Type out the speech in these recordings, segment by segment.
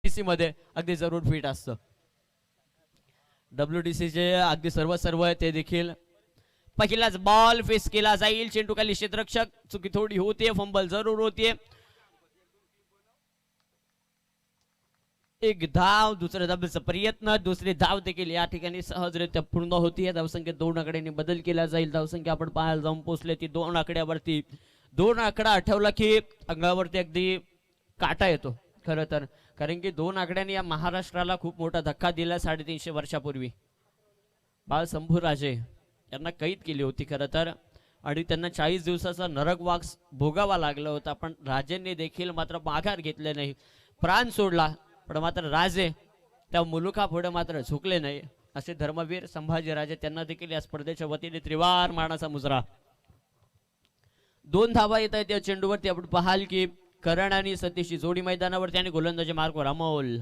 WDC मध्ये अगदी जरूर फिट असतं. WDC चे अगदी सर्व ते देखील. पहिलाच बॉल फेस केला जाईल, चेंडू खाली क्षेत्ररक्षक, चुकी थोडी होते, फंबल जरूर होते. एक धाव, दुसऱ्या धावेचा प्रयत्न, दुसरी धाव देखील या ठिकाणी सहजरित्या पूर्ण होती. धावसंख्येत 2 आकड्यांनी बदल केला जाईल. धावसंख्या आपण पाहायला जाऊन पोहोचले ती 2 आकड्यावरती. 2 आकडा आठवला की अंगावरती अगदी काटा येतो खरं तर, कारण की 2 आकड्यांनी या महाराष्ट्राला खूप मोठा धक्का दिला 350 वर्षापूर्वी. बाळ शंभूराजे यांना कैद केली होती खरं तर, आणि त्यांना 40 दिवसाचा नरकवास भोगावा लागला होता. पण राजेंनी देखील मात्र माघार घेतले नाही, प्राण सोडला. पण मात्र राजे त्या मुलुखापुढे मात्र झुकले नाही. असे धर्मवीर संभाजीराजे, त्यांना देखील या स्पर्धेच्या वतीने त्रिवार मानाचा मुजरा. 2 धावा येत आहेत या चेंडूवरती. आपण पाहाल की करण आणि सतीशची जोडी मैदानावरती आणि गोलंदाजी मार्कवर अमोल.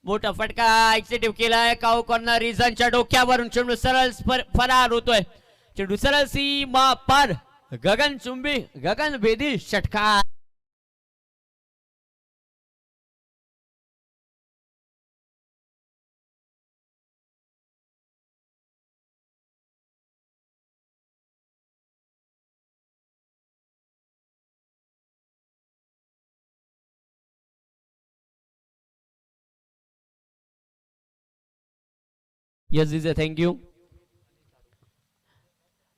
मोठा फटका एक्झिटिव्ह केलाय. काऊ कॉर्नर रिझनच्या डोक्यावरून चेंडू सरळ फरार होतोय. चेंडू सरळ सीमा पार, गगनचुंबी गगनभेदी षटकार. यस दिजे, थँक्यू.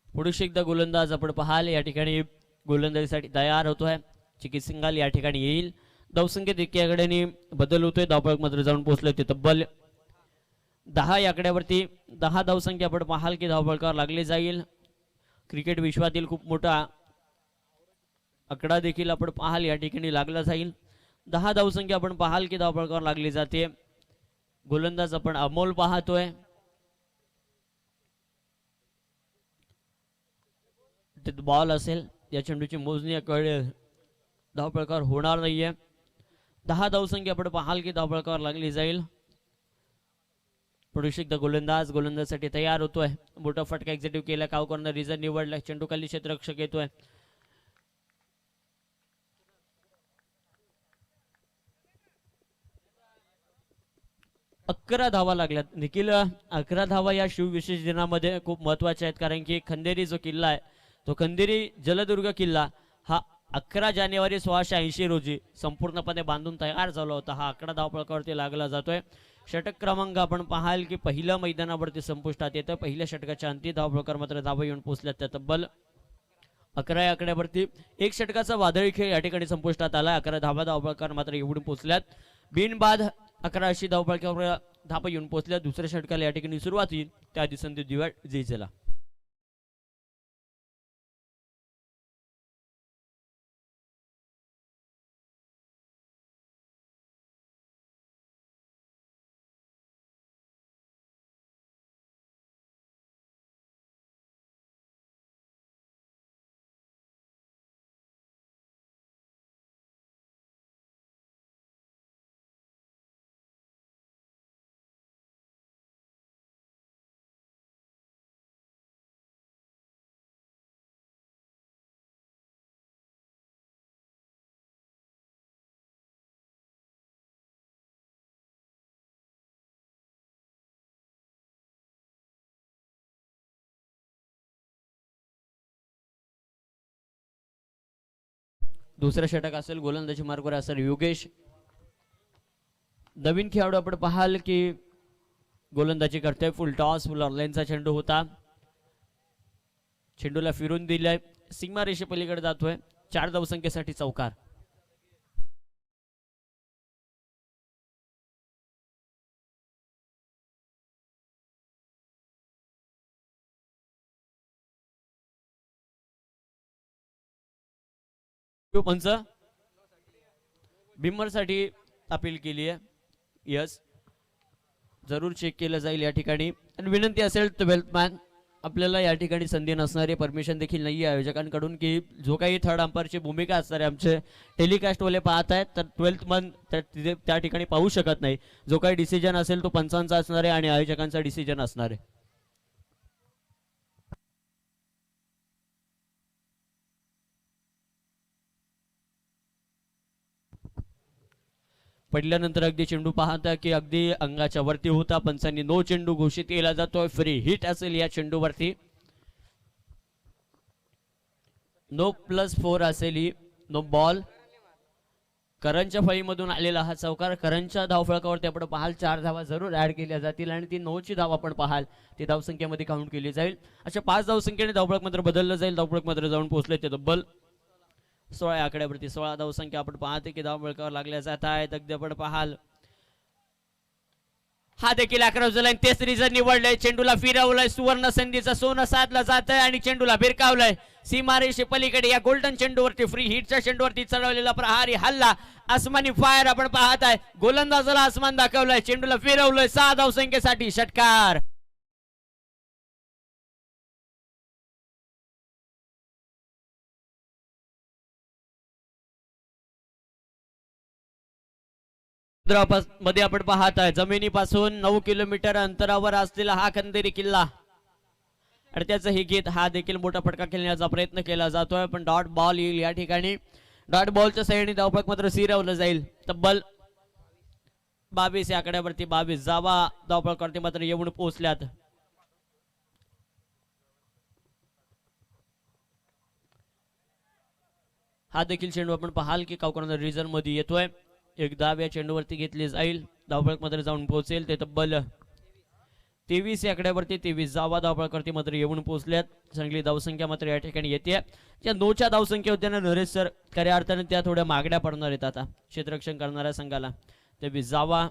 पुढे एकदा गोलंदाज आपण पाहाल या ठिकाणी गोलंदाजीसाठी तयार होतोय. चिकित सिंगाल या ठिकाणी येईल. धावसंख्येत एकीकडे बदल होतोय. धावफलक मात्र जाऊन पोहोचले ते तब्बल 10 या आकड्यावरती. 10 धावसंख्या आपण पाहाल की धावफलकावर लागले जाईल. क्रिकेट विश्वातील खूप मोठा आकडा देखील आपण पाहाल या ठिकाणी लागला जाईल. 10 धावसंख्या आपण पाहाल की धावफलकावर लागली जाते. गोलंदाज आपण अमोल पाहतोय. बॉल असेल, या चेंडूची मोजणी धावफलकावर होणार नाहीये. 10 धावसंख्या आपण पाहाल की धावफलकावर लागली जाईल. पुढे एकदा गोलंदाजासाठी तयार होतोय. मोठा फटका एक्झिटिव्ह केला. काव कॉर्नर रिझन निवडला. चेंडू खाली क्षेत्ररक्षक येतोय. अकरा धावा लागल्यात निखिल. 11 धावा या शिवविशेष दिनामध्ये खूप महत्वाच्या आहेत, कारण की खंदेरी जो किल्ला आहे, तो खंदेरी जलदुर्ग किल्ला हा 11 जानेवारी 1680 रोजी संपूर्णपणे बांधून तयार झाला होता. हा आकडा धावफलकावरती लागला जातोय. षटक क्रमांक आपण पाहाल की पहिल्या मैदानावरती संपुष्टात येतं. पहिल्या षटकाच्या अंती धावफलकावर मात्र धावा येऊन पोहोचल्यात त्या तब्बल 11 या आकड्यावरती. एक षटकाचा वादळी खेळ या ठिकाणी संपुष्टात आला. 11 धावा धावफलकावर मात्र येऊन पोहोचल्यात. बिनबाद 11 अशी धावफलकावर धावा येऊन पोहोचल्या. दुसऱ्या षटकाला या ठिकाणी सुरुवात होईल. त्या आधी संधी दिवाळ जयचला. दुसरा षटक असेल गोलंदाजी मार्गावर असेल योगेश. नवीन खेळाडू आपण पाहाल की गोलंदाजी करतोय. फुल टॉस, फुल ऑनलाईनचा चेंडू होता. चेंडूला फिरून दिलाय. सीमा रेषे पलीकडे जातोय. 4 धावसंख्येसाठी चौकार. पंच बिम्मर साठी अपील केली आहे. यस, जरूर चेक केलं जाईल या ठिकाणी. आणि विनंती असेल 12th मॅन, आपल्याला या ठिकाणी संधी नसणारी परमिशन देखील नाही आहे आयोजकांकडून, की जो काही थर्ड अंपायरची भूमिका असणार आहे आमचे टेलिकास्टवाले पाहत आहेत, तर 12th मॅन त्या ठिकाणी पाहू शकत नाही. जो काही डिसिजन असेल तो पंचांचा असणार आहे आणि आयोजकांचा डिसिजन असणार आहे. पडल्यानंतर अगदी चेंडू पाहता की अगदी अंगाच्या वरती होता. पंचांनी नो चेंडू घोषित केला जातोय. फ्री हिट असेल या चेंडूवरती. नो +4 असेल ही. No ball. करणच्या फळीमधून आलेला हा चौकार. करणच्या धावफलकावरती आपण पाहाल 4 धावा जरूर ऍड केल्या जातील आणि ती 9ची धाव आपण पाहाल ती धावसंख्येमध्ये काउंट केली जाईल. अशा 5 धावसंख्येने धावफलक मात्र बदललं जाईल. धावफलक मात्र जाऊन पोहोचले ते तब्बल 16 आकड्यावरती. 16 धावसंख्या आपण पाहते की धावफलकावर लागल्या जात आहेत. अगदी आपण पाहाल हा देखील अक्रॉस द लाईन. तेच रिझन निवडलंय. चेंडूला फिरवलंय. सुवर्ण संधीचा सोनं साधला जात आहे आणि चेंडूला भिरकावलंय सीमारेषे पलीकडे. या गोल्डन चेंडूवरती फ्री हिटच्या चेंडूवरती चढवलेला प्रहारी हल्ला. आसमानी फायर आपण पाहत आहे. गोलंदाजाला आसमान दाखवलंय. चेंडूला फिरवलंय. 6 धावसंख्येसाठी षटकार. मध्ये आपण पाहत आहे जमिनीपासून 9 किलोमीटर अंतरावर असलेला हा खंदेरी किल्ला आणि त्याचं हे गीत. हा देखील मोठा फटका खेळण्याचा प्रयत्न केला जातोय पण डॉट बॉल येईल या ठिकाणी. डॉट बॉलच्या सहाय्याने धावफलक मात्र सिरवलं जाईल. तब्बल 22 या आकड्यावरती 22 जावा धावफलकावरती मात्र येऊन पोहोचल्यात. हा देखील चेंडू आपण पाहाल की काउकॉर्नर रिजन मध्ये येतोय. एक धाव या चेंडूवरती घेतली जाईल. धावफलक मात्र जाऊन पोहोचेल ते तब्बल 23 या आकड्यावरती 23 जावा धावफलकावरती मात्र येऊन पोहोचल्यात. चांगली धावसंख्या मात्र या ठिकाणी येते. ज्या 9च्या धावसंख्या होत्या ना नरेश सर खऱ्या अर्थाने त्या थोड्या मागण्या पडणार आहेत आता क्षेत्ररक्षण करणाऱ्या संघाला. 23 जावा.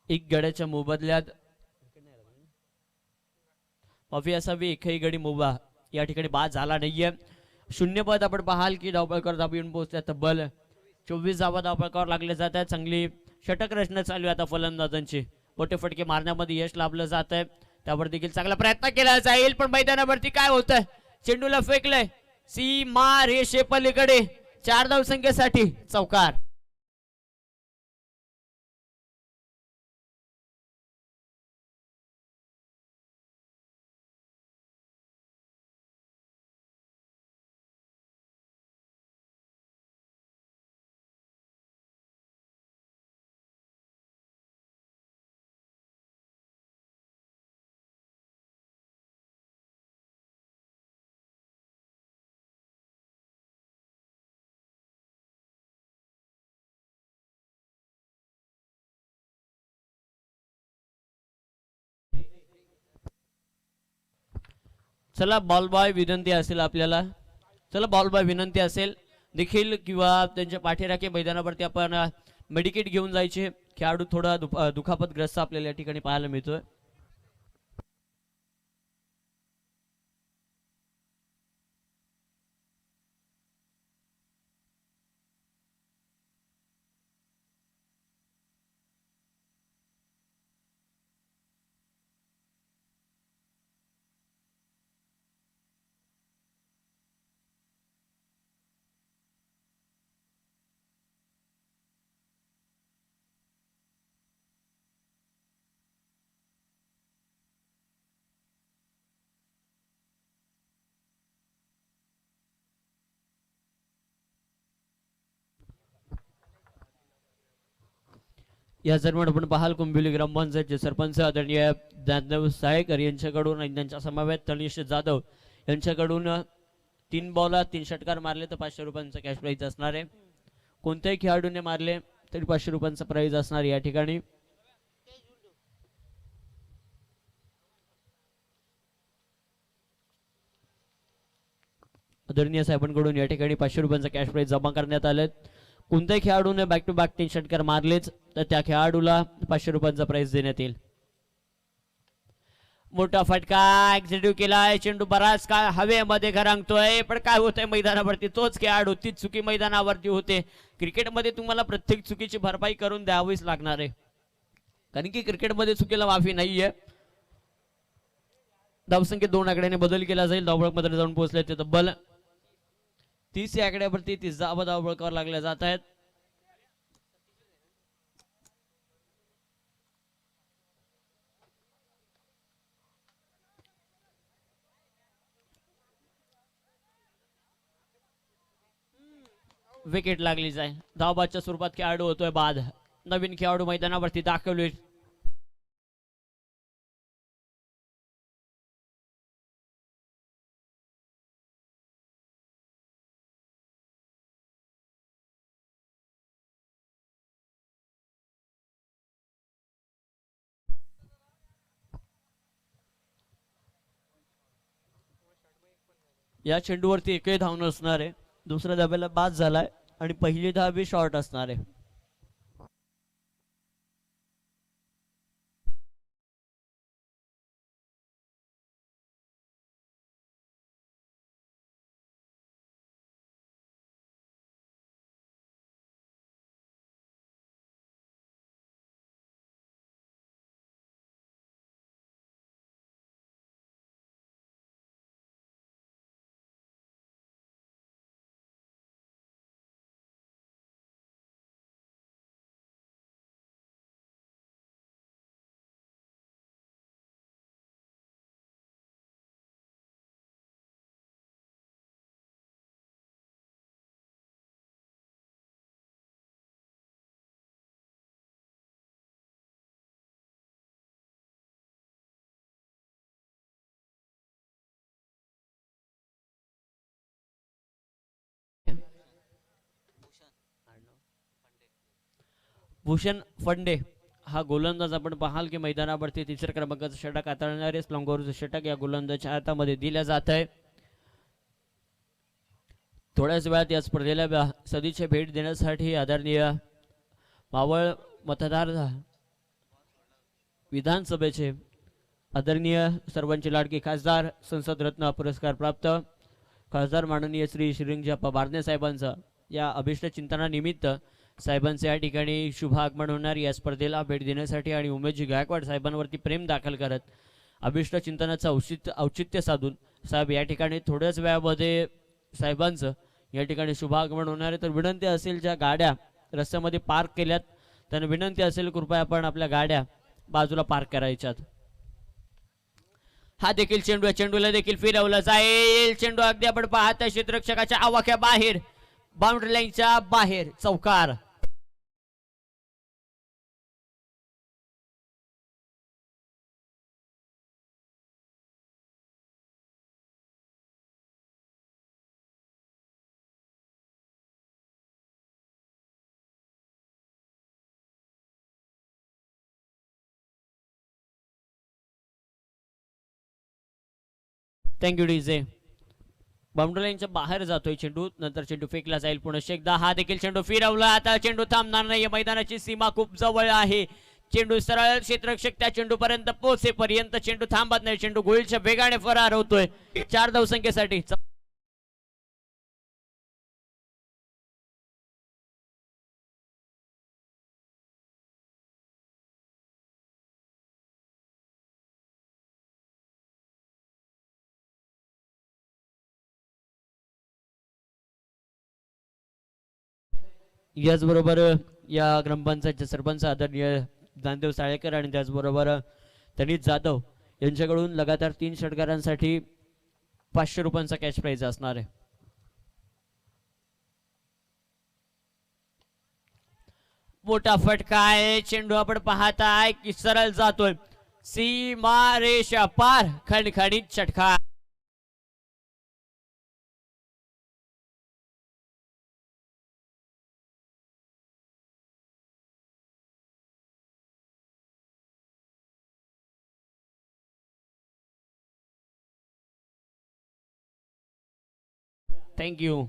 एक गड्याच्या मोबदल्यात माफी असावी. एकही गडी मोबा या ठिकाणी बाद झाला नाहीये. 0 पद आपण पाहाल की धावफलकावर धाव येऊन पोहोचल्या. तब्बल 24 धावा धावफलकावर लागले जात आहेत. चांगली षटक रचना चालू आहे आता फलंदाजांची. मोठे फटके मारण्यामध्ये यश लाभलं जात आहे. त्यावर देखील चांगला प्रयत्न केला जाईल पण मैदानावरती काय होतंय. चेंडूला फेकलंय सीमा रेषे पलीकडे. 4 धावसंख्येसाठी चौकार. चला बॉल बॉय विनंती असेल आपल्याला. चला बॉल बॉय विनंती असेल देखील किंवा त्यांच्या पाठीराखे मैदानावरती आपण मेडिकेट घेऊन जायचे. खेळाडू थोडा दुखापतग्रस्त आपल्याला या ठिकाणी पाहायला मिळतोय. या दरम्यान आपण पाहाल कुंभिवली ग्रामपंचायतचे सरपंच आदरणीय ज्ञानदेव सायकर यांच्याकडून आणि त्यांच्या समवेत तनिष जाधव यांच्याकडून 3 बॉलला 3 षटकार मारले तर 500 रुपयांचा कॅश प्राइज असणार आहे. कोणत्याही खेळाडूने मारले तरी 500 रुपयांचा प्राइज असणार या ठिकाणी. आदरणीय साहेबांकडून या ठिकाणी 500 रुपयांचा कॅश प्राइज जमा करण्यात आले. कोणत्याही खेळाडूने बॅक टू बॅक 3 षटकार मारलेच तर त्या खेळाडूला 500 रुपयांचा प्राइज देण्यात येईल. मोठा फटका एक्झिक्यूट केलाय. चेंडू बराच काळ हवेमध्ये घरांगतोय पण काय होतंय मैदानावरती तोच खेळाडू तीच चुकी मैदानावरती होते. क्रिकेटमध्ये तुम्हाला प्रत्येक चुकीची भरपाई करून द्यावीच लागणार आहे कारण की क्रिकेटमध्ये चुकीला माफी नाहीये. धावसंख्येत 2 आकड्याने बदल केला जाईल. धावफलकामध्ये जाऊन पोहोचले ते तब्बल 30 या आकड्यावरती 30 धावा धावफलकावर लागल्या जात आहेत. विकेट लागलीच आहे. धावबादच्या स्वरूपात खेळाडू होतोय बाद. नवीन खेळाडू मैदानावरती दाखवले. या चेंडूवरती एकही धाव नसणार आहे. दुसऱ्या धाब्याला बाद झालाय आणि पहिली धाव शॉर्ट असणार आहे. भूषण फंडे हा गोलंदाज आपण पाहाल की मैदानावरती तिसऱ्या क्रमांकाचं षटक हाताळणारे स्लॉंगोरचं षटक या गोलंदाजाच्या हातामध्ये दिलं जात आहे. थोड्याच वेळात या स्पर्धेला सदिच्छा भेट देण्यासाठी आदरणीय मावळ मतदार विधानसभेचे आदरणीय सर्वांचे लाडके खासदार संसद रत्न पुरस्कार प्राप्त खासदार माननीय श्री श्रीरंगजी अप्पा बारणे साहेबांचा या अभिष्ट चिंतनानिमित्त साहेबांचे या ठिकाणी शुभ आगमन होणार. या स्पर्धेला भेट देण्यासाठी आणि उमेशजी गायकवाड साहेबांवरती प्रेम दाखल करत अभिष्ट चिंतनाचं औचित्य साधून साहेब या ठिकाणी थोड्याच वेळामध्ये साहेबांचं या ठिकाणी शुभ आगमन होणार आहे. तर विनंती असेल ज्या गाड्या रस्त्यामध्ये पार्क केल्यात त्यांना विनंती असेल कृपया आपण आपल्या गाड्या बाजूला पार्क करायच्यात. हा देखील चेंडू चेंडूला देखील फिरवला जाईल. चेंडू अगदी आपण पाहता क्षेत्ररक्षकाच्या आवाक्या बाहेर बाउंड्री लाईनच्या बाहेर चौकार. Thank you DJ. बाउंड्री लाईनच्या बाहेर जातोय चेंडू. नंतर चेंडू फेकला जाईल पुन्हा एकदा. हा देखील चेंडू फिरवला. आता चेंडू थांबणार नाही. मैदानाची सीमा खूप जवळ आहे. चेंडू सरळ क्षेत्ररक्षक त्या चेंडू पर्यंत पोहोचेपर्यंत चेंडू थांबत नाही. चेंडू गोळीच्या वेगाने फरार होतोय 4 धावसंख्येसाठी. याचबरोबर या ग्रामपंचायतचे सरपंच आदरणीय ज्ञानदेव साळेकर आणि त्याचबरोबर तनित जाधव यांच्याकडून लगातार 3 षटकारांसाठी 500 रुपयांचा कॅश प्राइज असणार आहे. मोठा फटका आहे. चेंडू आपण पाहताय की सरळ जातोय सीमा रेषा पार. खणखणीत षटकार. थँक्यू.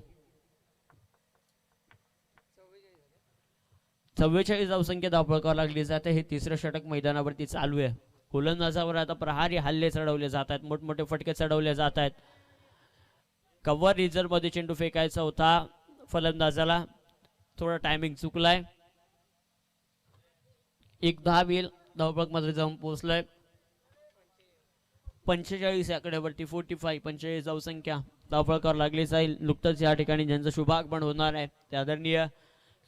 44 धावसंख्या धावपळकावर लागली जाते. हे तिसरं षटक मैदानावरती चालू आहे. गोलंदाजावर आता प्रहारी हल्ले चढवले जात आहेत. मोठमोठे फटके चढवले जात आहेत. कव्हर रिझर्व मध्ये चेंडू फेकायचा होता फलंदाजाला. थोडा टायमिंग चुकलाय. एक धाव येईल. धावपळक मध्ये जाऊन पोहोचलाय 45 आकड्यावरती. 45 45 धावसंख्या धावपळकावर लागली जाईल. नुकतंच या ठिकाणी ज्यांचं शुभागमन होणार आहे ते आदरणीय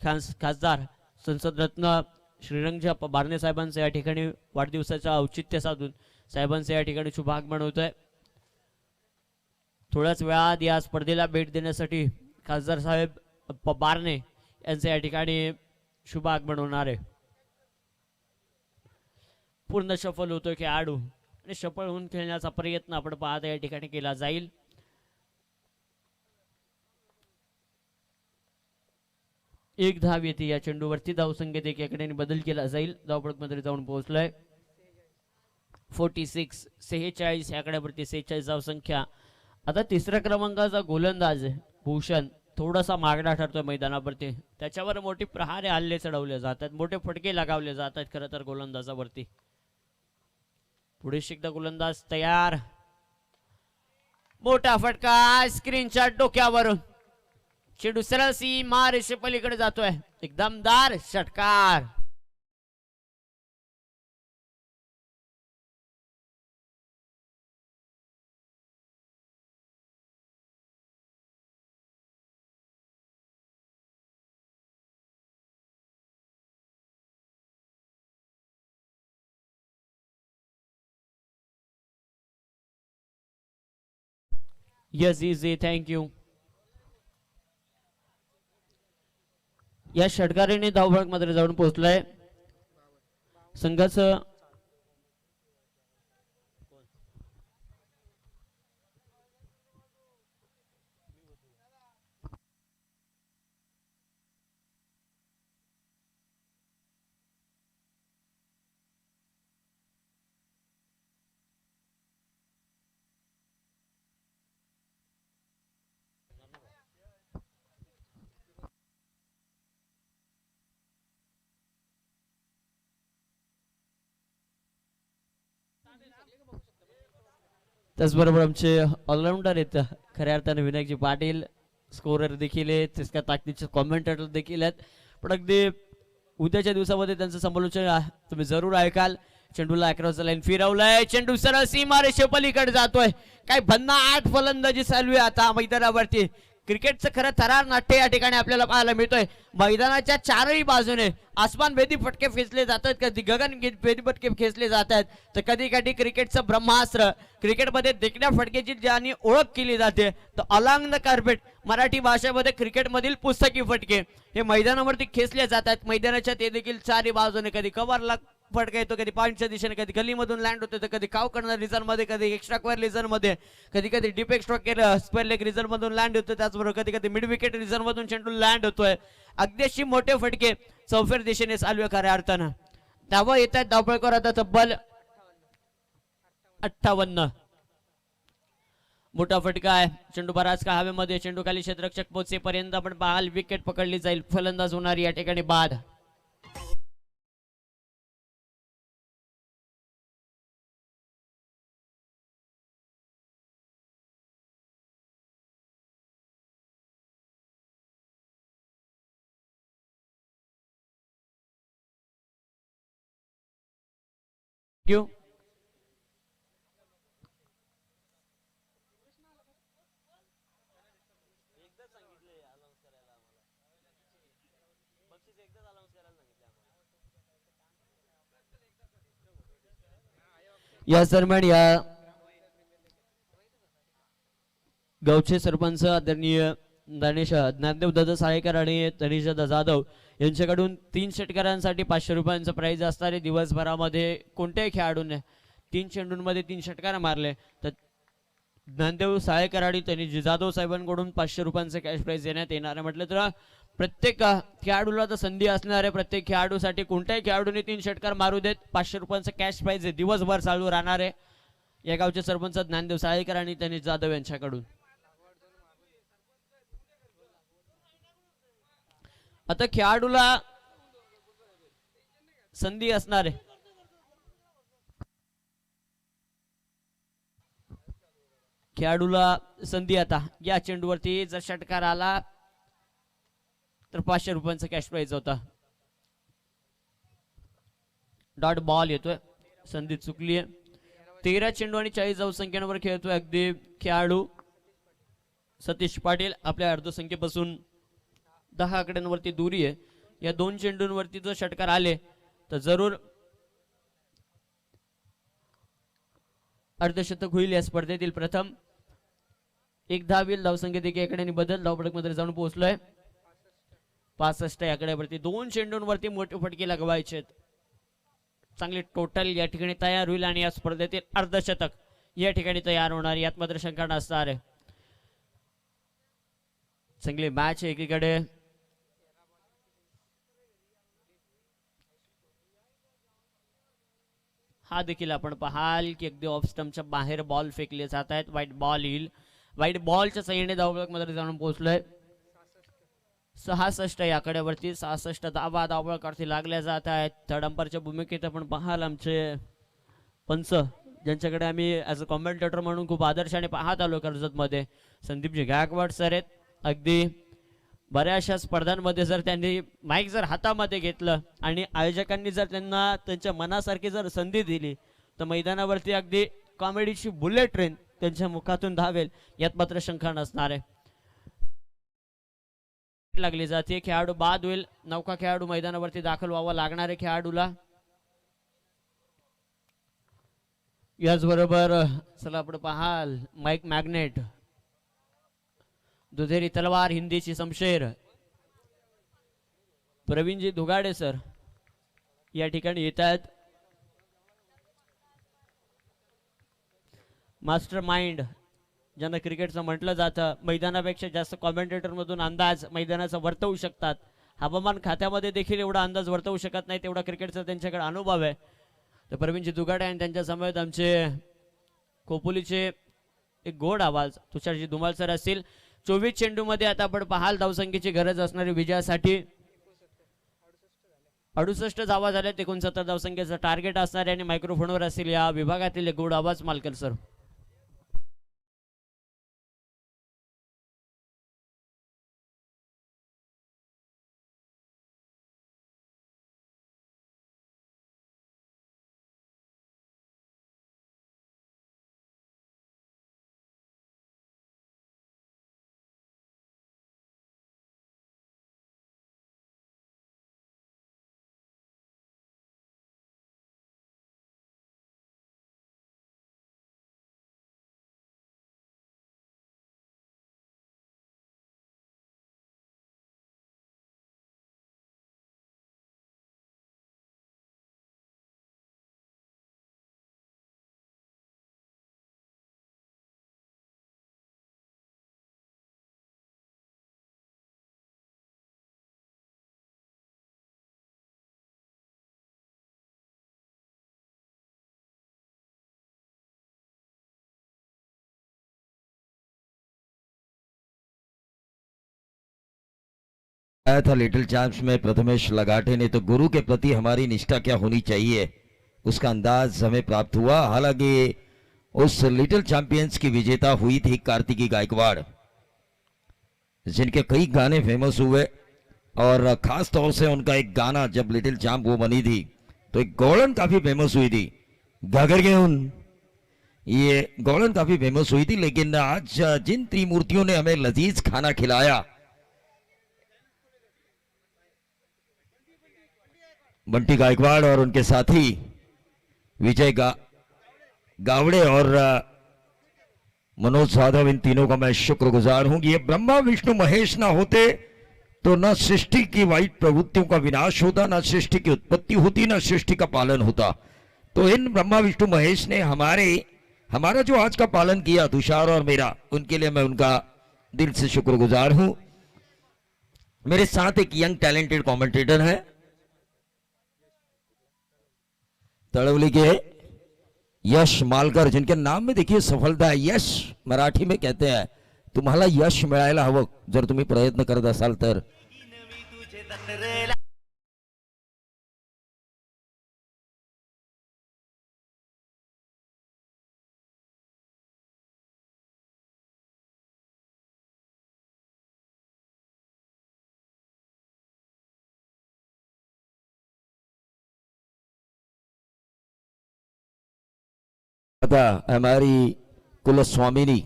खासदार संसद रत्न श्रीरंगजी अप्पा बारणे साहेबांचं या ठिकाणी वाढदिवसाचं औचित्य साधून साहेबांचं या ठिकाणी शुभागमन होत आहे. थोड्याच वेळात या स्पर्धेला भेट देण्यासाठी खासदार साहेब बारणे यांचे या ठिकाणी शुभ आगमन होणार आहे. पूर्ण सफल होतो खेळाडू आणि सफल होऊन खेळण्याचा प्रयत्न आपण पाहता या ठिकाणी केला जाईल. एक धाव येते या चेंडूवरती. धावसंख्येत एकीकडे बदल केला जाईल. धावपळक मध्ये जाऊन पोहोचलाय 46 46 या आकड्यावरती 46 धावसंख्या. आता तिसऱ्या क्रमांकाचा गोलंदाज भूषण थोडासा मागणा ठरतोय मैदानावरती. त्याच्यावर मोठी प्रहारे हल्ले चढवले जातात, मोठे फटके लगावले जातात खरं तर गोलंदाजावरती. पुढे शिकता गोलंदाज तयार. मोठा फटका स्क्रीनच्या डोक्यावरून. चेंडू सरळ सीमा रेषे पलीकडे जातोय. एक दमदार षटकार. Yes easy, thank you. या षटकारीने धावफलक मध्ये जाऊन पोहोचलाय. संघाचं त्याचबरोबर आमचे ऑलराऊंडर आहेत खऱ्या अर्थाने विनायकजी पाटील. स्कोरर देखील आहेत, तिसऱ्या ताकदीचे कॉमेंटेटर देखील आहेत. पण अगदी उद्याच्या दिवसामध्ये त्यांचं समालोचन तुम्ही जरूर ऐकाल. चेंडूला अक्रॉस लाईन फिरवलाय. चेंडू सरळ सीमा रेषे पलीकडे जातोय. काय भन्नाट फलंदाजी चालू आहे आता मैदानावरती. क्रिकेटचं खरं थरार नाट्य या ठिकाणी आपल्याला पाहायला मिळतोय. मैदानाच्या चारही बाजूने आसमान भेदी फटके खेचले जातात, कधी गगन भेदी फटके खेचले जातात, तर कधी कधी क्रिकेटचं ब्रह्मास्त्र, क्रिकेटमध्ये देखण्या फटकेची ज्याने ओळख केली जाते तर अलॉंग द कार्पेट, मराठी भाषेमध्ये क्रिकेटमधील पुस्तकी फटके हे मैदानावरती खेचले जातात. मैदानाच्या ते देखील चारही बाजूने कधी कव्हरला फटका येतो, कधी पॉईंटच्या दिशेने, कधी गलीमधून लँड होतो, तर कधी काव करणार रिझन मध्ये, कधी एक्स्ट्रा क्वेअर रिझन मध्ये, कधी कधी deep extra square leg reason मधून लँड होतो. त्याचबरोबर कधी कधी मिड विकेट रिझन मधून चेंडू लँड होतोय. अगदी मोठे फटके चौफेर दिशेने चालू आहे खऱ्या अर्थानं. धावा येत आहेत धावपळकर आता तब्बल 58. मोठा फटका आहे. चेंडू बराच का हवेमध्ये. चेंडू खाली क्षेत्ररक्षक पोहोचेपर्यंत आपण पाहाल विकेट पकडली जाईल. फलंदाज होणार या ठिकाणी बाद. क्यों या दरम्यान या गावचे सरपंच आदरणीय दानेश ज्ञानदेव दादा साळेकर आणि तनिष दादा जाधव यांच्याकडून 3 षटकारांसाठी 500 रुपयांचं प्राइज असणार आहे. दिवसभरामध्ये कोणत्याही खेळाडूने 3 चेंडूंमध्ये 3 षटकार मारले तर ज्ञानदेव साळेकर आणि तनिष जाधव साहेबांकडून 500 रुपयांचं कॅश प्राइज देण्यात येणार आहे. म्हटलं तर प्रत्येक खेळाडूला तर संधी असणार आहे. प्रत्येक खेळाडूसाठी कोणत्याही खेळाडूने 3 षटकार मारू देत 500 रुपयांचं कॅश प्राइज आहे, दिवसभर चालू राहणार आहे. या गावचे सरपंच ज्ञानदेव साळेकर आणि तनिष जाधव यांच्याकडून. आता खेळाडूला संधी असणार आहे. खेळाडूला संधी आता या चेंडूवरती जर षटकार आला तर 500 रुपयांचा कॅश प्राइज होता. डॉट बॉल येतोय. संधी चुकली आहे. 13 चेंडू आणि 40 धावसंख्येवर खेळतोय अगदी खेळाडू सतीश पाटील. आपल्या अर्धसंख्येपासून 10 आकड्यांवरती दुरी आहे. या 2 चेंडूंवरती जर षटकार आले तर जरूर अर्धशतक होईल या स्पर्धेतील प्रथम. एक धाव येईल. धावसंख्येत एकीकडे बदल. धावपळक मध्ये जाऊन पोहोचलोय 65 या आकड्यावरती 2 चेंडूंवरती मोठे फटके लगवायचे. चांगली टोटल या ठिकाणी तयार होईल आणि या स्पर्धेतील अर्धशतक या ठिकाणी तयार होणार, यात मात्र शंका नसणार आहे. चांगली मॅच एकीकडे हा देखील आपण पाहाल की अगदी ऑफ स्टंपच्या बाहेर बॉल फेकले जात आहेत. वाईट बॉल येईल. वाईट बॉलच्या साह्याने धावफलक मध्ये जाऊन पोहोचलोय. 66 या आकड्यावरती 66 धावा धावफलकावरती लागल्या जात आहेत. थर्ड अंपायरच्या भूमिकेत आपण पाहाल आमचे पंच, ज्यांच्याकडे आम्ही ॲज अ कॉमेंटेटर म्हणून खूप आदर्शाने पाहत आलो कर्जतमध्ये, संदीपजी गायकवाड सर आहेत. अगदी बऱ्याचशा स्पर्धांमध्ये जर त्यांनी माईक जर हातामध्ये घेतलं आणि आयोजकांनी जर त्यांना त्यांच्या मनासारखी जर संधी दिली तर मैदानावरती अगदी कॉमेडीची बुलेट ट्रेन त्यांच्या मुखातून धावेल, यात मात्र शंका नसणार आहे. लागली जाते. खेळाडू बाद होईल. नौका खेळाडू मैदानावरती दाखल व्हावा लागणारे खेळाडूला. याचबरोबर चला आपण पाहाल माईक मॅग्नेट, दुधेरी तलवार, हिंदीची शमशेर, प्रवीणजी धुगाडे सर या ठिकाणी येत आहेत. मास्टर माइंड ज्यांना क्रिकेटचं म्हटलं जातं, मैदानापेक्षा जास्त कॉमेंटेटर मधून अंदाज मैदानाचा वर्तवू शकतात. हवामान खात्यामध्ये देखील एवढा अंदाज वर्तवू शकत नाही, तेवढा क्रिकेटचा त्यांच्याकडे अनुभव आहे. तर प्रवीणजी दुगाडे आणि त्यांच्या समवेत आमचे खोपोलीचे एक गोड आवाज तुषारजी धुमाल सर असतील. 24 चेंडूमध्ये आता आपण पाहाल धावसंख्येची गरज असणारी विजयासाठी 68 धावा झाल्या. 69 धावसंख्येचं टार्गेट असणार आहे आणि मायक्रोफोनवर असतील या विभागातील एक गोड आवाज मालकर सर. आया था लिटिल चैंप्स में प्रथमेश लगाटे ने, तो गुरु के प्रति हमारी निष्ठा क्या होनी चाहिए उसका अंदाज हमें प्राप्त हुआ. हालांकि उस लिटिल चैंपियंस की विजेता हुई थी कार्तिकी गायकवाड़, जिनके कई गाने फेमस हुए और खास तौर से उनका एक गाना जब लिटिल चैंप वो बनी थी तो एक गौलन काफी फेमस हुई थी, घाघर गेहूं, ये गौलन काफी फेमस हुई थी. लेकिन आज जिन त्रिमूर्तियों ने हमें लजीज खाना खिलाया, बंटी गायकवाड़ और उनके साथी विजय गावड़े और मनोज यादव, इन तीनों का मैं शुक्रगुजार हूं. ये ब्रह्मा विष्णु महेश ना होते तो न सृष्टि की वाइट प्रवृत्तियों का विनाश होता, न सृष्टि की उत्पत्ति होती, न सृष्टि का पालन होता. तो इन ब्रह्मा विष्णु महेश ने हमारा जो आज का पालन किया, तुषार और मेरा, उनके लिए मैं उनका दिल से शुक्रगुजार हूं. मेरे साथ एक यंग टैलेंटेड कमेंटेटर है, तड़वली के यश मालकर, जिनके नाम में देखिए सफलता है. यश मराठी में कहते हैं तुम्हाला यश मिळायला हवं, जर तुम्ही प्रयत्न करत असाल तर. हमारी कुलस्वामिनी,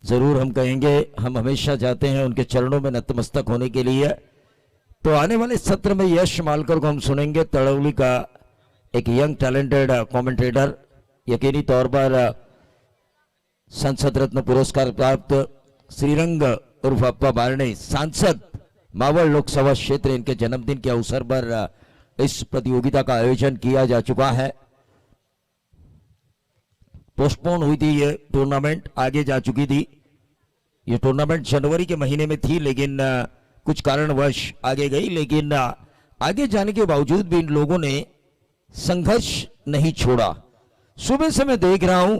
जरूर हम कहेंगे, हम हमेशा जाते हैं उनके चरणों में नतमस्तक होने के लिए. तो आने वाले सत्र में यश मालकर को हम सुनेंगे, तड़वली का एक यंग टैलेंटेड कमेंटेटर, यकीनी तौर पर संसद रत्न पुरस्कार प्राप्त श्रीरंग उर्फ अप्पा बारणे, सांसद मावल लोकसभा क्षेत्र इनके जन्मदिन के अवसर पर इस प्रतियोगिता का आयोजन किया जा चुका है। पोस्टपोन हुई थी ये टूर्नामेंट, आगे जा चुकी थी। ये टूर्नामेंट जनवरी के महीने में थी, लेकिन कुछ कारणवश आगे गई। लेकिन आगे जाने के बावजूद भी इन लोगों ने संघर्ष नहीं छोड़ा। सुबह से मैं देख रहा हूं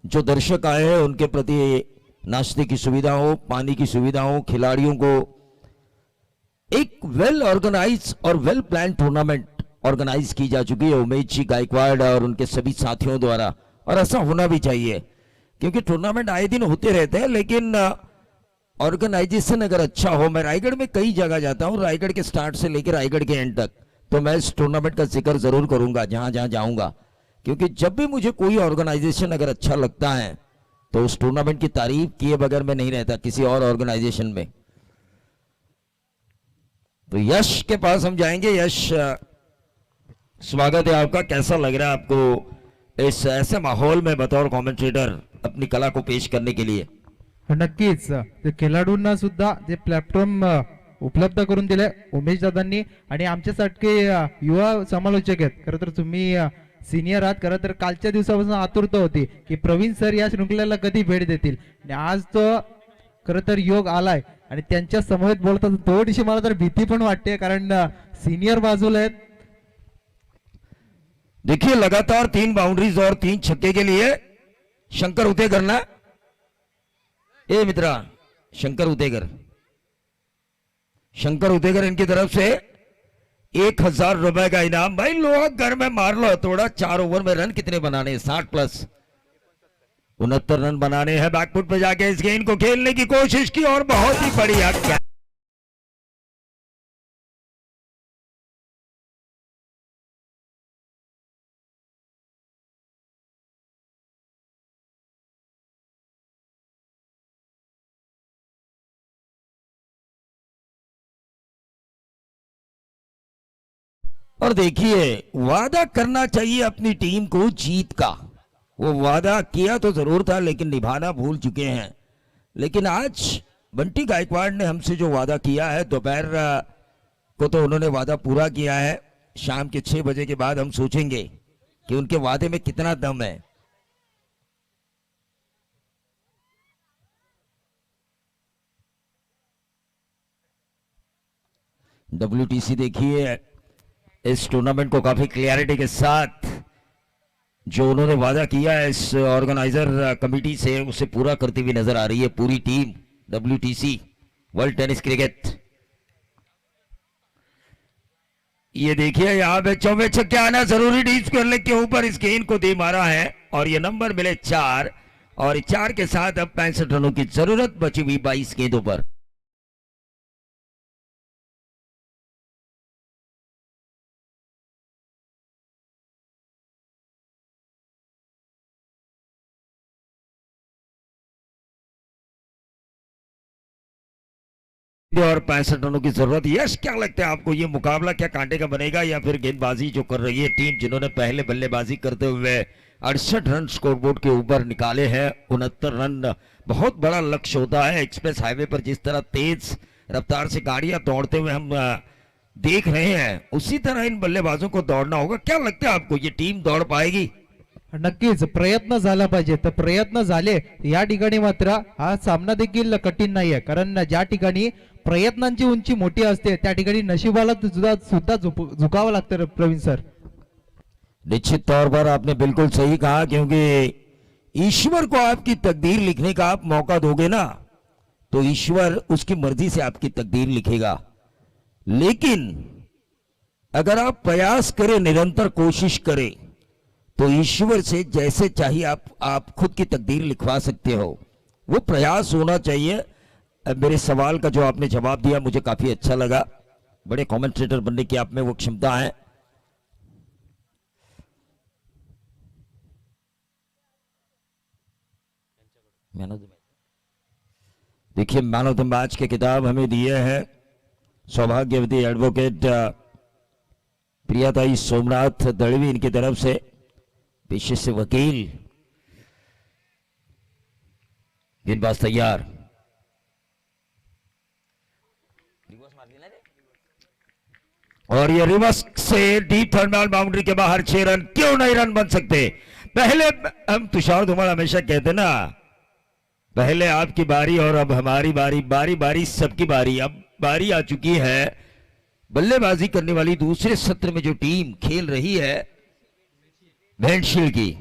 जो दर्शक आए हैं उनके प्रति नाश्ते की सुविधा हो, पानी की सुविधा हो, खिलाड़ियों को एक वेल ऑर्गेनाइज और वेल प्लान टूर्नामेंट ऑर्गेनाइज की जा चुकी है उमेश जी गायकवाड़ और उनके सभी साथियों द्वारा। और ऐसा होना भी चाहिए, क्योंकि टूर्नामेंट आए दिन होते रहते हैं, लेकिन ऑर्गेनाइजेशन अगर अच्छा हो। मैं रायगढ़ में कई जगह जाता हूं, रायगढ़ के स्टार्ट से लेकर रायगढ़ के एंड तक, तो मैं इस टूर्नामेंट का जिक्र जरूर करूंगा जहां जहां जाऊंगा, क्योंकि जब भी मुझे कोई ऑर्गेनाइजेशन अगर अच्छा लगता है तो उस टूर्नामेंट की तारीफ किए बगैर मैं नहीं रहता किसी और ऑर्गेनाइजेशन में। तो यश के पास हम जाएंगे। यश, स्वागत है आपका। कैसा लग रहा है आपको इस ऐसे माहौल में बतौर कमेंटेटर अपनी कला को पेश करने के लिए? नक्कीच ते खेळाडूंना सुद्धा जे प्लॅटफॉर्म उपलब्ध करून दिले उमेश दादांनी, आणि आमच्यासारखे युवा समालोचक आहेत। खरं तर तुम्ही सिनियर आहात, खरं तर कालच्या दिवसापासून आतुरता होती की प्रवीण सर या शृंखलेला कधी भेट देतील, आणि आज तो खरं तर योग आलाय आणि त्यांच्या समवेत बोलतात थोडीशी मला तर भीती पण वाटते, कारण सीनियर बाजूला आहेत। देखिए लगातार 3 बाउंड्रीज और 3 छक्के के लिए शंकर उतेगर ना, ए मित्रा शंकर उतेगर इनकी तरफ से 1000 रुपए का इनाम। भाई लोग घर में मार लो थोड़ा। 4 ओवर में रन कितने बनाने हैं? 60 प्लस 69 रन बनाने हैं। बैकफुट पे जाके इस गेंद को खेलने की कोशिश की और बहुत ही बढ़िया। और देखिए वादा करना चाहिए अपनी टीम को जीत का। वो वादा किया तो जरूर था, लेकिन निभाना भूल चुके हैं। लेकिन आज बंटी गायकवाड़ ने हमसे जो वादा किया है, दोपहर को तो उन्होंने वादा पूरा किया है। शाम के 6 बजे के बाद हम सोचेंगे कि उनके वादे में कितना दम है। WTC देखिए इस टूर्नामेंट को काफी क्लियरिटी के साथ जो उन्होंने वादा किया है इस ऑर्गेनाइजर कमेटी से, उसे पूरा करती हुई नजर आ रही है पूरी team WTC world tennis cricket. ये देखिए यहां पे 24 छक्के आना जरूरी। डीप स्क्वायर के ऊपर इस गेंद को दे मारा है और ये नंबर मिले 4, और 4 के साथ अब 65 रनों की जरूरत बची हुई 22 गेंदों पर। और 65 रनों की जरूरत। यश, क्या लगता है आपको ये मुकाबला क्या कांटे का बनेगा, या फिर गेंदबाजी जो कर रही है टीम, जिन्होंने पहले बल्लेबाजी करते हुए 68 रन स्कोरबोर्ड के ऊपर निकाले हैं? 69 रन बहुत बड़ा लक्ष्य होता है। एक्सप्रेस हाईवे पर जिस तरह तेज रफ्तार से गाड़ियां दौड़ते हुए हम देख रहे हैं, उसी तरह इन बल्लेबाजों को दौड़ना होगा। क्या लगता है आपको ये टीम दौड़ पाएगी? नक्कीच प्रयत्न झाला पाहिजे। तर प्रयत्न झाले या ठिकाणी मात्र हा सामना देखील कठीण नाहीये, कारण ज्या ठिकाणी प्रयत्नांची उंची मोठी असते त्या ठिकाणी नशिबाला सुद्धा झुकावं लागतं प्रवीण सर। निश्चित तौर पर आपने बिल्कुल सही कहा, क्योंकि ईश्वर को आपकी तकदीर लिखने का आप मौका दोगे ना, तो ईश्वर उसकी मर्जी से आपकी तकदीर लिखेगा। लेकिन अगर आप प्रयास करें, निरंतर कोशिश करें, तो ईश्वर से जैसे चाहिए आप खुद की तकदीर लिखवा सकते हो। वो प्रयास होना चाहिए। मेरे सवाल का जो आपने जवाब दिया मुझे काफी अच्छा लगा। बड़े कमेंटेटर बनने की आप में वो क्षमता है। देखिए मैन ऑफ द मैच के किताब हमें दिए हैं सौभाग्यवती एडवोकेट प्रियाताई सोमनाथ दड़वी, इनकी तरफ से, पेशे से वकील। गेंदबाज तैयार। और ये रिवर्स से डीप थर्मल बाउंड्री के बाहर 6 रन, क्यों नहीं रन बन सकते। पहले हम तुषार धुमाल हमेशा कहते ना, पहले आपकी बारी और अब हमारी बारी, बारी बारी सबकी बारी। अब बारी आ चुकी है बल्लेबाजी करने वाली दूसरे सत्र में जो टीम खेल रही है भेंटशील की।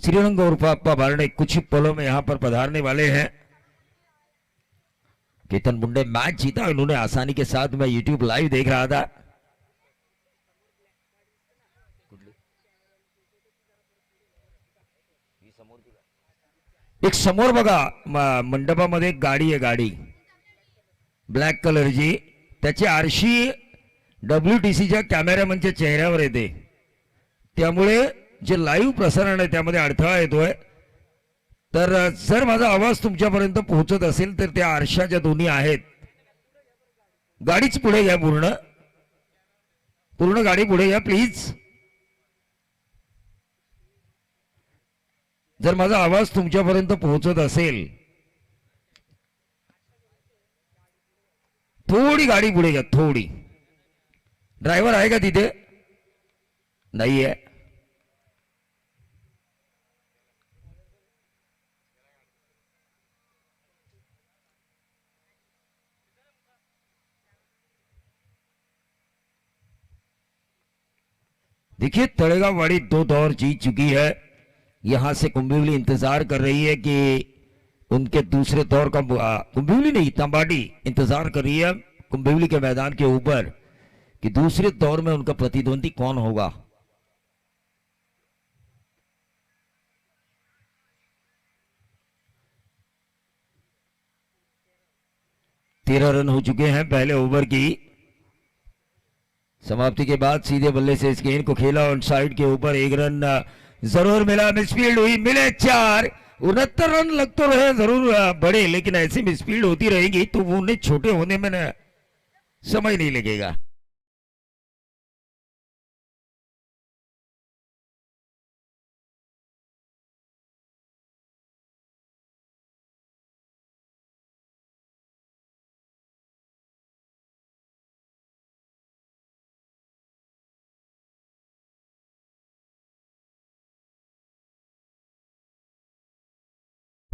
श्रीरंग और पापा बारणे कुछ ही पलों में यहां पर पधारने वाले हैं। केतन मुंडे मैच जीता, इन्होंने आसानी के साथ, मैं यूट्यूब लाइव देख रहा था। एक समोर बघा मंडपामध्ये एक गाडी आहे, गाडी ब्लॅक कलरची, त्याची आरशी WTCच्या कॅमेरामनच्या चेहऱ्यावर येते, त्यामुळे जे लाईव्ह प्रसारण आहे त्यामध्ये अडथळा येतोय। तर जर माझा आवाज तुमच्यापर्यंत पोहोचत असेल तर त्या आरशा ज्या दोन्ही आहेत, गाडीच पुढे घ्या, पूर्ण गाडी पुढे घ्या प्लीज। जर माझा आवाज तुमच्यापर्यंत पोहोचत असेल थोडी गाडी पुढे घ्या, थोडी। ड्रायव्हर आहे का तिथे? नाही आहे। देखिए तड़ेगावाड़ी 2 दौर जीत चुकी है। यहां से कुंभिवली इंतजार कर रही है कि उनके दूसरे दौर का, कुंभिवली नहीं तंबाडी इंतजार कर रही है कुंभिवली के मैदान के ऊपर कि दूसरे दौर में उनका प्रतिद्वंदी कौन होगा। 13 रन हो चुके हैं पहले ओवर की समाप्ति के बाद। सीधे बल्ले से इस गेंद को खेला ऑन साइड के ऊपर, 1 रन जरूर मिला, मिसफील्ड हुई, मिले 4। 69 रन लग तो रहे जरूर बड़े, लेकिन ऐसी मिसफील्ड होती रहेगी तो वो उन्हें छोटे होने में न समय नहीं लगेगा।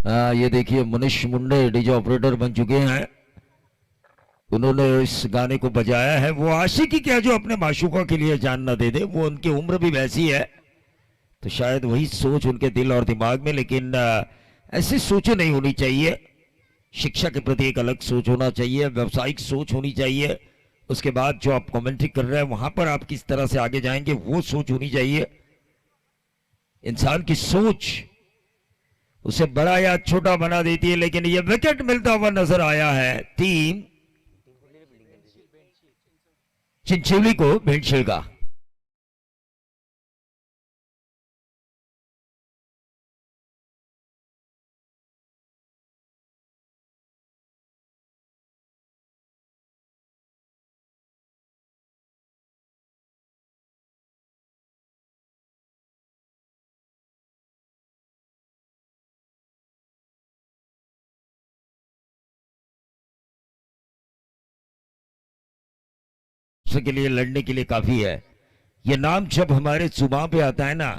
ये देखिए मनीष मुंडे डीजे ऑपरेटर बन चुके हैं। उन्होंने इस गाने को बजाया है। वो आशिकी क्या जो अपने माशूका के लिए जान न दे दे, वो उनकी उम्र भी वैसी है तो शायद वही सोच उनके दिल और दिमाग में, लेकिन ऐसी सोचें नहीं होनी चाहिए। शिक्षा के प्रति एक अलग सोच होना चाहिए, व्यवसायिक सोच होनी चाहिए। उसके बाद जो आप कमेंट्री कर रहे हैं वहां पर आप किस तरह से आगे जाएंगे वो सोच होनी चाहिए। इंसान की सोच उसे बड़ा या छोटा बना देती है, लेकिन ये विकेट मिलता हुआ नजर आया है टीम चिंचिवली को भेंटशील का। के लिए लड़ने के लिए काफी है। ये नाम जब हमारे जुबान पे आता है ना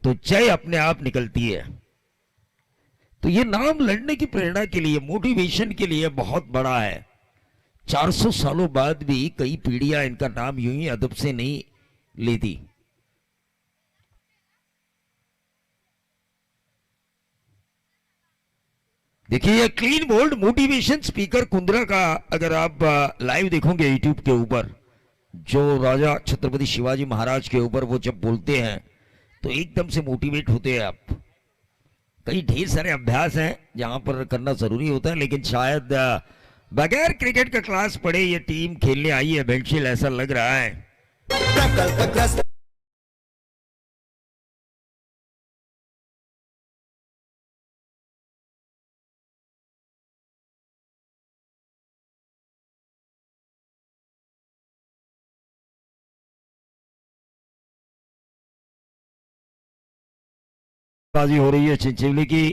तो जय अपने आप निकलती है। तो ये नाम लड़ने की प्रेरणा के लिए, मोटिवेशन के लिए बहुत बड़ा है। 400 सालों बाद भी कई पीढ़ियां इनका नाम यूं ही अदब से नहीं लेती। देखिए ये clean bowled motivation speaker Kundra का अगर आप लाइव देखोगे यूट्यूब के ऊपर, जो राजा छत्रपति शिवाजी महाराज के ऊपर वो जब बोलते हैं तो एकदम से मोटिवेट होते हैं आप। कई ढेर सारे अभ्यास हैं जहां पर करना जरूरी होता है, लेकिन शायद बगैर क्रिकेट का क्लास पढ़े ये टीम खेलने आई है बेंचिल, ऐसा लग रहा है। बाजी हो रही है चिंचिवली की।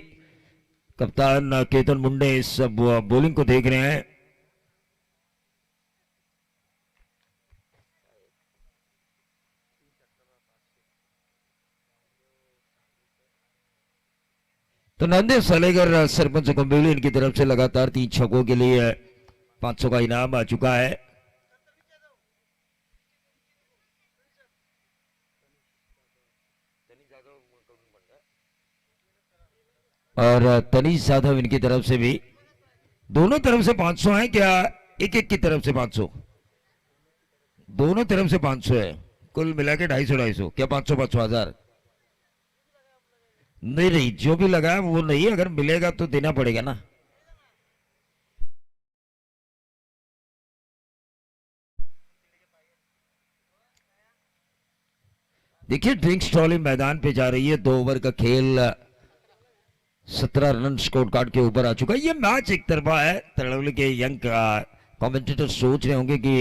कप्तान केतन मुंडे इस बॉलिंग को देख रहे हैं। तो नंदे सलेगर सरपंच गंभीर इनकी तरफ से लगातार 3 छक्कों के लिए 500 का इनाम आ चुका है। और तनीष यादव इनकी तरफ से भी, दोनों तरफ से 500 है क्या? एक एक की तरफ से 500, दोनों तरफ से 500 है, कुल मिला के 250 क्या 500 हजार? नहीं नहीं, जो भी लगा वो नहीं, अगर मिलेगा तो देना पड़ेगा ना। देखिए ड्रिंक्स ट्रॉली मैदान पे जा रही है। 2 ओवर का खेल, 17 रन स्कोर कार्ड के ऊपर आ चुका है। ये मैच एक तरफा है। तड़वली के यंग कमेंटेटर सोच रहे होंगे कि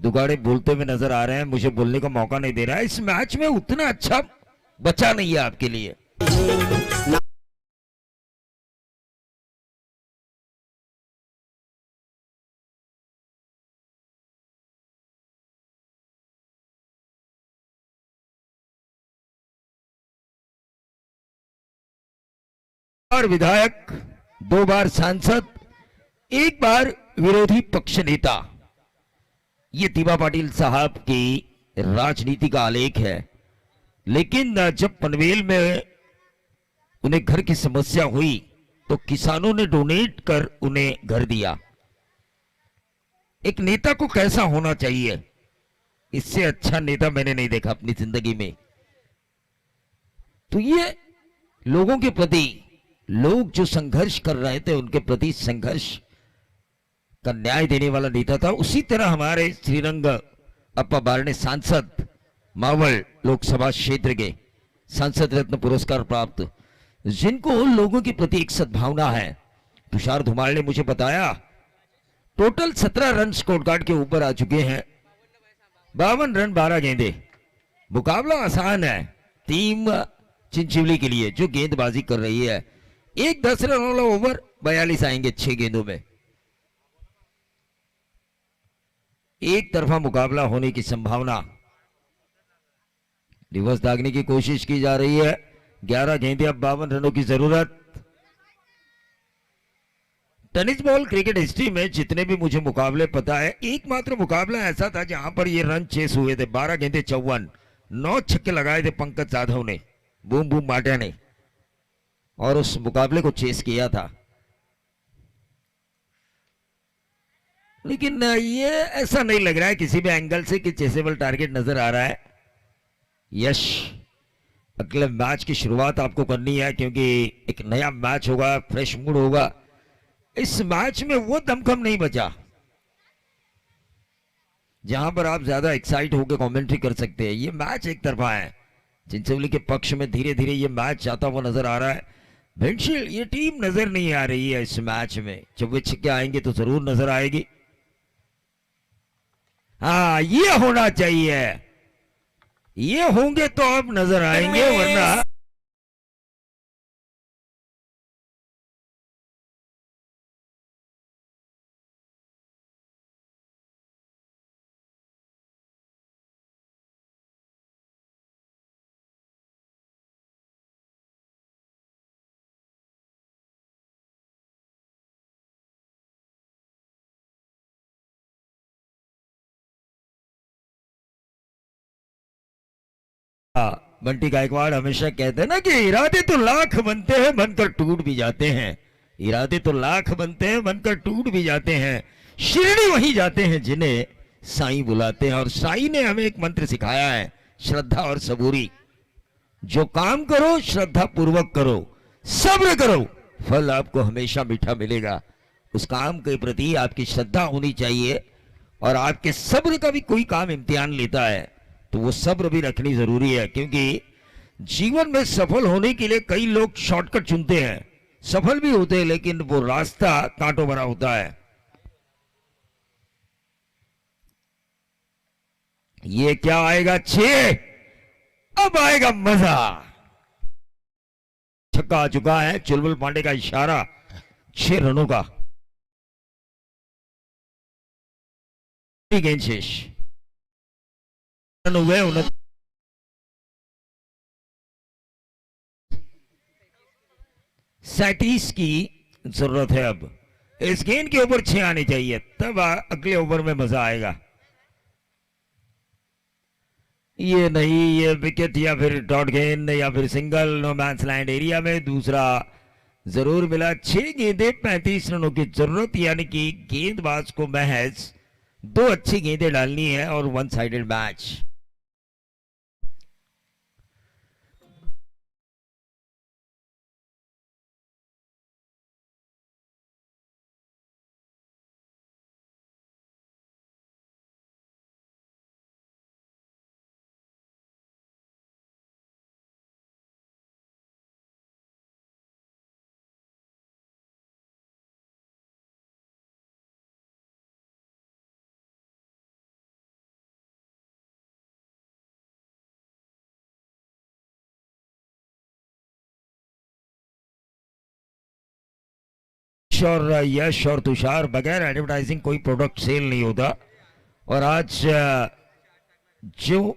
दुगाड़े बोलते हुए नजर आ रहे हैं, मुझे बोलने का मौका नहीं दे रहा है। इस मैच में उतना अच्छा बचा नहीं है आपके लिए। और विधायक, 2 बार सांसद, 1 बार विरोधी पक्ष नेता, ये दीवा पाटिल साहब की राजनीति का आलेख है। लेकिन जब पनवेल में उन्हें घर की समस्या हुई तो किसानों ने डोनेट कर उन्हें घर दिया। एक नेता को कैसा होना चाहिए, इससे अच्छा नेता मैंने नहीं देखा अपनी जिंदगी में। तो ये लोगों के प्रति, लोग जो संघर्ष कर रहे थे उनके प्रति संघर्ष का न्याय देने वाला नेता था। उसी तरह हमारे श्रीरंग अप्पा बारने सांसद, मावल लोकसभा क्षेत्र के सांसद रत्न पुरस्कार प्राप्त, जिनको लोगों के प्रति एक सद्भावना है। तुषार धुमाल ने मुझे बताया टोटल 17 रन स्कोर कार्ड के ऊपर आ चुके हैं, 52 रन 12 गेंदे। मुकाबला आसान है टीम चिंचिवली के लिए जो गेंदबाजी कर रही है। एक 10 रन वाला ओवर 42 आएंगे 6 गेंदों में। एक तरफा मुकाबला होने की संभावना। रिवर्स दागने की कोशिश की जा रही है। 11 गेंदे, अब 52 रनों की जरूरत। टेनिस बॉल क्रिकेट हिस्ट्री में जितने भी मुझे मुकाबले पता है, एकमात्र मुकाबला ऐसा था जहां पर ये रन चेस हुए थे। 12 गेंदे 54, 9 छक्के लगाए थे पंकज जाधव ने, बूम बूम माटिया ने, और उस मुकाबले को चेस किया था। लेकिन ये ऐसा नहीं लग रहा है किसी भी एंगल से कि चेसेबल टारगेट नजर आ रहा है। यश, अगले मैच की शुरुआत आपको करनी है क्योंकि एक नया मैच होगा, फ्रेश मूड होगा। इस मैच में वो दमखम नहीं बचा जहां पर आप ज्यादा एक्साइट होकर कमेंट्री कर सकते हैं। ये मैच एक तरफा है। चिंचोली के पक्ष में धीरे धीरे ये मैच जाता हुआ नजर आ रहा है। भिंडशील, ये टीम नजर नहीं आ रही है इस मैच में। जब वे छक्के आएंगे तो जरूर नजर आएगी। हाँ, ये होना चाहिए, ये होंगे तो अब नजर आएंगे, वरना बंटी गायकवाड़ हमेशा कहते हैं ना कि इरादे तो लाख बनते हैं, बनकर टूट भी जाते हैं। इरादे तो लाख बनते हैं, बनकर टूट भी जाते हैं। शिरडी वहीं जाते हैं जिन्हें साईं बुलाते हैं। और साईं ने हमें एक मंत्र सिखाया है, श्रद्धा और सबूरी। जो काम करो श्रद्धा पूर्वक करो, सब्र करो, फल आपको हमेशा मीठा मिलेगा। उस काम के प्रति आपकी श्रद्धा होनी चाहिए। और आपके सब्र का भी कोई काम इम्तिहान लेता है तो वो सब्र भी रखनी जरूरी है, क्योंकि जीवन में सफल होने के लिए कई लोग शॉर्टकट चुनते हैं, सफल भी होते हैं, लेकिन वो रास्ता कांटों भरा होता है। ये क्या आएगा? 6। अब आएगा मजा। छक्का आ चुका है, चुलबुल पांडे का इशारा 6 रनों का। गेंद शेष, रन हुए 37 की जरूरत है। अब इस गेंद के ऊपर 6 आने चाहिए, तब अगले ओवर में मजा आएगा। ये नहीं, ये विकेट या फिर डॉट गेंद या फिर single, no man's land area में दूसरा जरूर मिला। 6 गेंदें 35 रनों की जरूरत, यानी कि गेंदबाज को महज 2 अच्छी गेंदें डालनी है और 1 साइडेड मैच। और यश और तुषार, बगैर एडवर्टाइजिंग कोई प्रोडक्ट सेल नहीं होता। और आज जो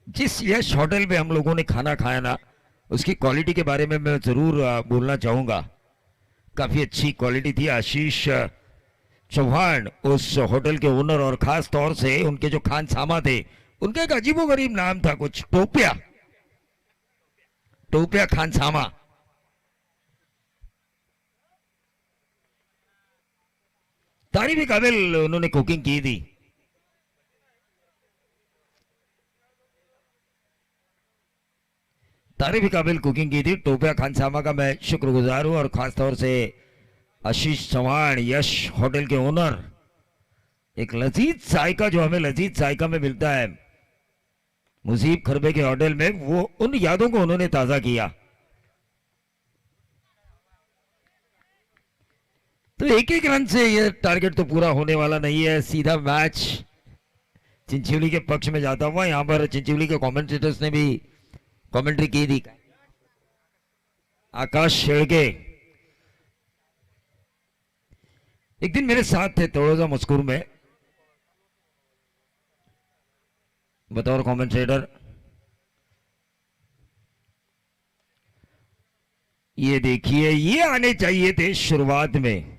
जिस यश होटल में हम लोगों ने खाना खाया ना, उसकी क्वालिटी के बारे में मैं जरूर बोलना चाहूंगा। काफी अच्छी क्वालिटी थी। आशीष चौहान उस होटल के ओनर, और खास तौर से उनके जो खानसामा थे, उनका एक अजीबोगरीब नाम था, कुछ टोपिया खानसामा। तारीफ काबिल उन्होंने कुकिंग की थी। तारीफ काबिल कुकिंग की थी टोपिया खानसामा का मैं शुक्रगुजार हूं। और खासतौर से आशीष चौहान, यश होटल के ओनर, एक लजीज जायका जो हमें लजीज जायका में मिलता है मुजीब खरबे के होटल में, वो उन यादों को उन्होंने ताजा किया। तो एक एक रन से ये टारगेट तो पूरा होने वाला नहीं है। सीधा मैच चिंचोली के पक्ष में जाता हुआ। यहां पर चिंचोली के कमेंटेटर्स ने भी कमेंट्री की थी। आकाश शेड़के एक दिन मेरे साथ थे तोड़ोजा मस्कूर में बतौर कमेंटेटर। ये देखिए, ये आने चाहिए थे शुरुआत में।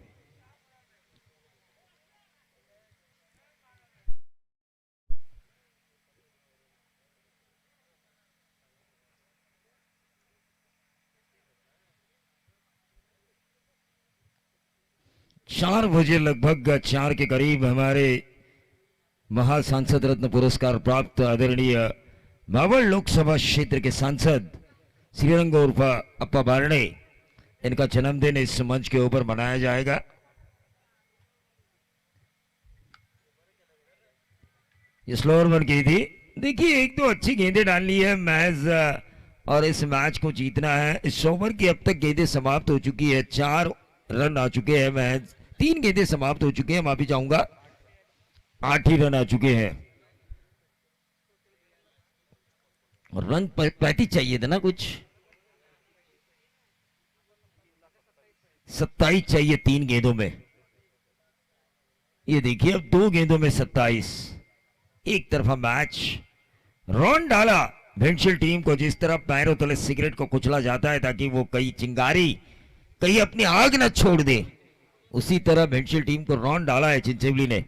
चार बजे लगभग 4 के करीब हमारे महासांसद रत्न पुरस्कार प्राप्त आदरणीय मावल लोकसभा क्षेत्र के सांसद श्रीरंग उर्फ अप्पा बारणे, इनका जन्मदिन इस मंच के ऊपर मनाया जाएगा। ये स्लोअर वन की थी। देखिए, एक तो अच्छी गेंदें डालनी है मैच और इस मैच को जीतना है। इस ओवर की अब तक गेंदें समाप्त हो चुकी है, 4 रन आ चुके हैं। मैच 3 गेंदें समाप्त हो चुकी हैं, माफी चाहूंगा, 8 ही रन आ चुके हैं। और रन पैटी चाहिए था ना, कुछ 27 चाहिए 3 गेंदों में। ये देखिए, अब 2 गेंदों में 27, एक तरफा मैच। रन डाला भिंडशिल टीम को, जिस तरह पैरों तले सिगरेट को कुचला जाता है ताकि वो कहीं चिंगारी, कहीं अपनी आग न छोड़ दे, उसी तरह भिंडशिल टीम को रन डाला है चिंचोली ने।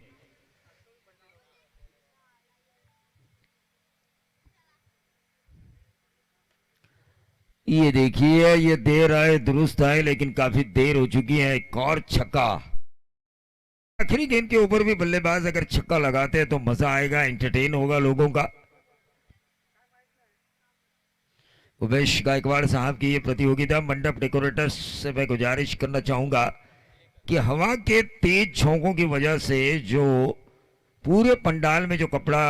ये देखिए, ये देर आए दुरुस्त आए, लेकिन काफी देर हो चुकी है। एक और छक्का आखिरी गेंद के ऊपर भी बल्लेबाज अगर छक्का लगाते हैं तो मजा आएगा, एंटरटेन होगा लोगों का। उमेश गायकवाड़ साहब की ये प्रतियोगिता मंडप डेकोरेटर्स से मैं गुजारिश करना चाहूंगा कि हवा के तेज झोंकों की वजह से जो पूरे पंडाल में जो कपड़ा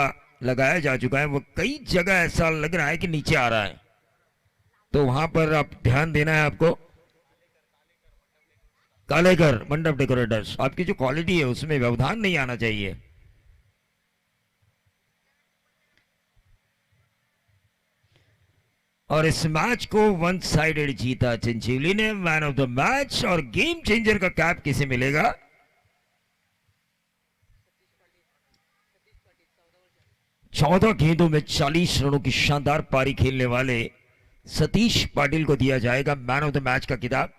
लगाया जा चुका है वो कई जगह ऐसा लग रहा है कि नीचे आ रहा है, तो वहां पर आप ध्यान देना है आपको। कालेकर मंडप डेकोरेटर्स, आपकी जो क्वालिटी है उसमें व्यवधान नहीं आना चाहिए। और इस मैच को वन साइडेड जीता चिंचोली ने। मैन ऑफ द मैच और गेम चेंजर का कैप किसे मिलेगा? चौदह गेंदों में 40 रनों की शानदार पारी खेलने वाले सतीश पाटिल को दिया जाएगा मैन ऑफ द मैच का खिताब।